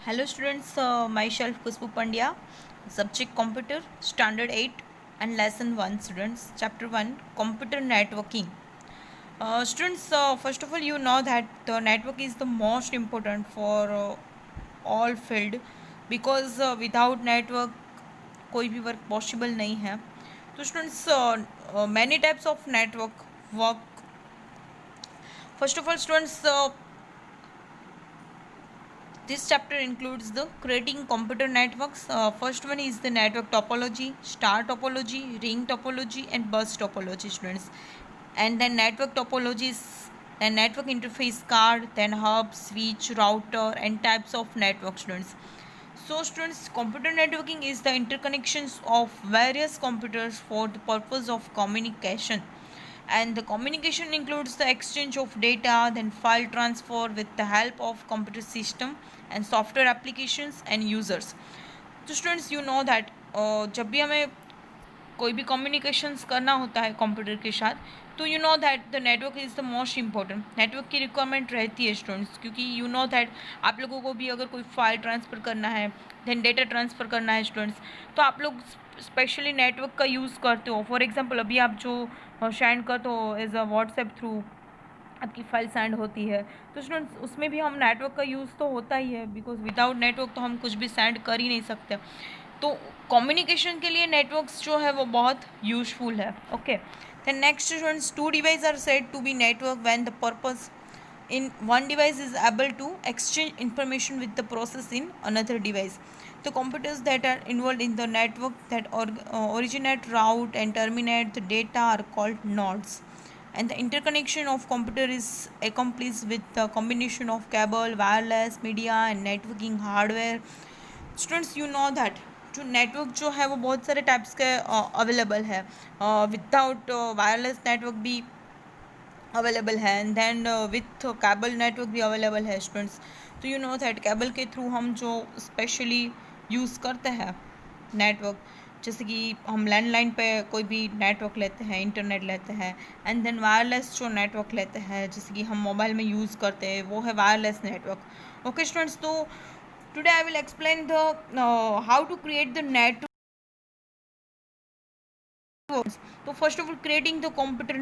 Hello students, myself Khushbu Pandya, subject computer, standard 8 and lesson 1 students, chapter 1 computer networking. Students, first of all you know that the network is the most important for all field because without network कोई भी work possible नहीं है. तो students many types of network work. First of all students, this chapter includes the creating computer networks. First one is the network topology, star topology, ring topology, and bus topology, students. And then network topologies, then network interface card, then hub, switch, router, and types of network, students. So, students, computer networking is the interconnections of various computers for the purpose of communication, and the communication includes the exchange of data, then file transfer with the help of computer system and software applications and users. तो students you know that जब भी हमें कोई भी communications करना होता है computer के साथ, तो you know that the network is the most important. Network की रिक्वायरमेंट रहती है स्टूडेंट्स, क्योंकि यू नो दैट आप लोगों को भी अगर कोई फाइल ट्रांसफ़र करना है, देन डेटा ट्रांसफ़र करना है स्टूडेंट्स, तो आप लोग स्पेशली नेटवर्क का यूज़ करते हो. फॉर एग्जांपल अभी आप जो सेंड करते हो एज अ व्हाट्सएप थ्रू आपकी फाइल सेंड होती है, तो स्टूडेंट्स उसमें भी हम नेटवर्क का यूज़ तो होता ही है, बिकॉज विदाउट नेटवर्क तो हम कुछ भी सेंड कर ही नहीं सकते. तो कम्युनिकेशन के लिए नेटवर्क्स जो है वो बहुत यूजफुल है. Okay, then next students, two device are said to be network when the purpose in one device is able to exchange information with the process in another device. The computers that are involved in the network that originate, route and terminate the data are called nodes, and the interconnection of computer is accomplished with the combination of cable, wireless, media and networking hardware. Students, you know that जो network जो है वो बहुत सारे types के available है. Without wireless network भी available है, and then with cable network भी अवेलेबल है स्टूडेंट्स. तो यू नो दैट केबल के थ्रू हम जो स्पेशली यूज़ करते हैं नेटवर्क, जैसे कि हम लैंडलाइन पे कोई भी नेटवर्क लेते हैं, इंटरनेट लेते हैं, एंड देन वायरलेस जो नेटवर्क लेते हैं जैसे कि हम मोबाइल में यूज़ करते हैं, वो है वायरलेस नेटवर्क. ओके स्टूडेंट्स, तो today I will explain the how to create the network. तो first of all creating the computer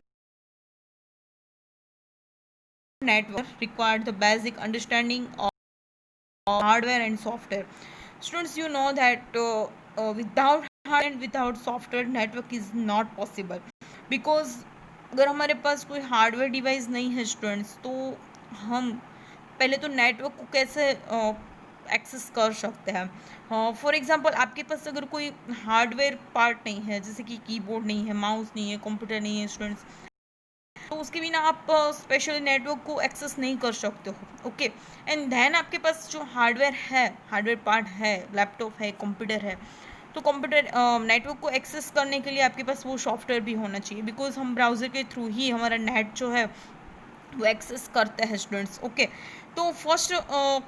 network required the basic understanding of hardware and software. Students, you know that without hardware and without software network is not possible, because अगर हमारे पास कोई hardware device नहीं है students, तो हम पहले तो network को कैसे एक्सेस कर सकते हैं. फॉर एग्जांपल आपके पास अगर कोई हार्डवेयर पार्ट नहीं है, जैसे कि कीबोर्ड नहीं है, माउस नहीं है, कंप्यूटर नहीं है स्टूडेंट्स, तो उसके बिना आप स्पेशल नेटवर्क को एक्सेस नहीं कर सकते हो. ओके, एंड देन आपके पास जो हार्डवेयर है, हार्डवेयर पार्ट है, लैपटॉप है, कंप्यूटर है, तो कंप्यूटर नेटवर्क को एक्सेस करने के लिए आपके पास वो सॉफ्टवेयर भी होना चाहिए, बिकॉज हम ब्राउज़र के थ्रू ही हमारा नेट जो है वो एक्सेस करते हैं स्टूडेंट्स. ओके, तो first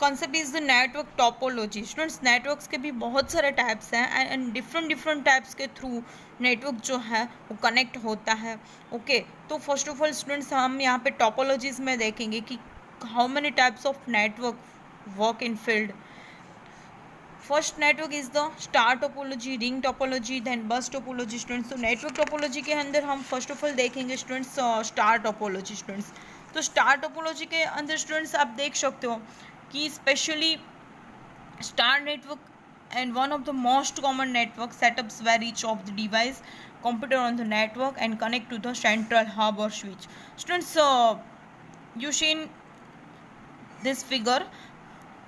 concept is the network topology. Students, networks के भी बहुत सारे टाइप्स हैं, एंड डिफरेंट टाइप्स के थ्रू नेटवर्क जो है वो कनेक्ट होता है. ओके, तो फर्स्ट ऑफ ऑल स्टूडेंट्स हम यहाँ पे टॉपोलॉजीज में देखेंगे कि how many types of network work in field. First network is the star topology, ring topology, then bus topology. Students, तो नेटवर्क टोपोलॉजी के अंदर हम फर्स्ट ऑफ ऑल देखेंगे स्टूडेंट्स स्टार टोपोलॉजी. स्टूडेंट्स, तो स्टार टोपोलॉजी के अंदर students आप देख सकते हो कि specially star network and one of the most common network setups where each of the device computer on the network and connect to the central hub or switch. Students, you seen this figure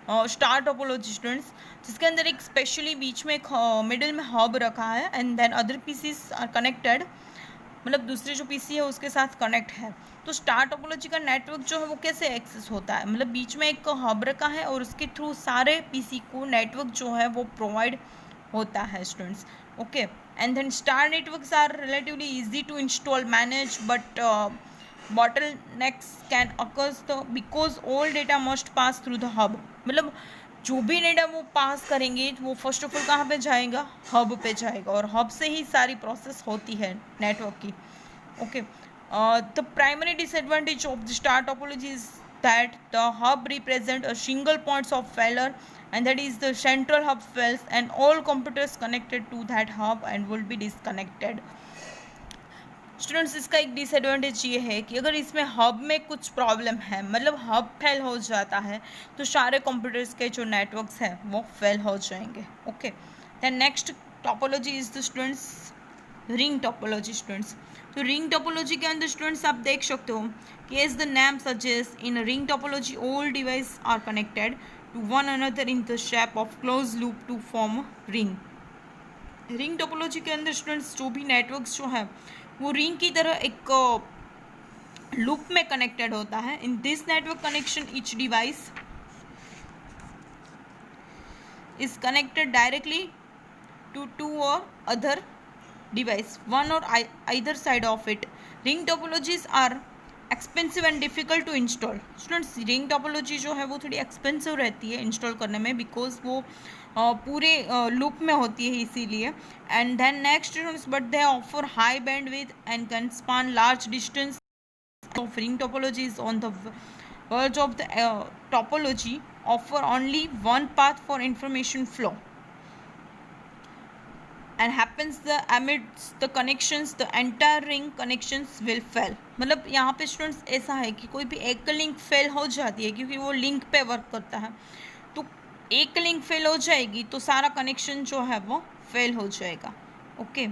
star topology students, जिसके अंदर एक specially बीच में एक middle में hub रखा है, and then other PCs are connected, मतलब दूसरे जो पीसी है उसके साथ कनेक्ट है. तो स्टार टोपोलॉजी का नेटवर्क जो है वो कैसे एक्सेस होता है, मतलब बीच में एक हब रखा है और उसके थ्रू सारे पीसी को नेटवर्क जो है वो प्रोवाइड होता है students. Okay, and then star networks are relatively easy to install, manage, but bottlenecks can occur because all data must pass through the hub. मतलब जो भी डेटा वो पास करेंगे वो फर्स्ट ऑफ ऑल कहाँ पे जाएगा, हब पे जाएगा, और हब से ही सारी प्रोसेस होती है नेटवर्क की. Okay, the primary disadvantage of the star topology is that the hub represent a single points of failure, and that is the central hub fails and all computers connected to that hub and will be disconnected. Students इसका एक disadvantage ये है कि अगर इसमें hub में कुछ problem है, मतलब हब फेल हो जाता है, तो सारे कंप्यूटर्स के जो नेटवर्क्स हैं वो फेल हो जाएंगे. Okay, then next topology is the students ring topology. Students तो रिंग टोपोलॉजी के अंदर स्टूडेंट्स आप देख सकते हो कि as the name suggest, in ring topology all device are connected to one another in the shape of close loop to form ring. Ring topology के अंदर स्टूडेंट्स जो भी नेटवर्क्स जो है वो रिंग की तरह एक लूप में कनेक्टेड होता है. In this network connection each device is connected directly to two or other device, one or either side of it. Ring topologies are expensive and difficult to install. Students, ring topology जो है वो थोड़ी expensive रहती है install करने में, because वो पूरे लूप में होती है इसीलिए. And then next students, but they offer high bandwidth and can span large distance. Of ring topology is on the verge of the topology offer only one path for information flow. And happens the amidst the connections the entire ring connections will fail. मतलब यहाँ पे students ऐसा है कि कोई भी एक link fail हो जाती है क्योंकि वो लिंक पे वर्क करता है, तो एक लिंक फेल हो जाएगी तो सारा कनेक्शन जो है वो फेल हो जाएगा. ओके.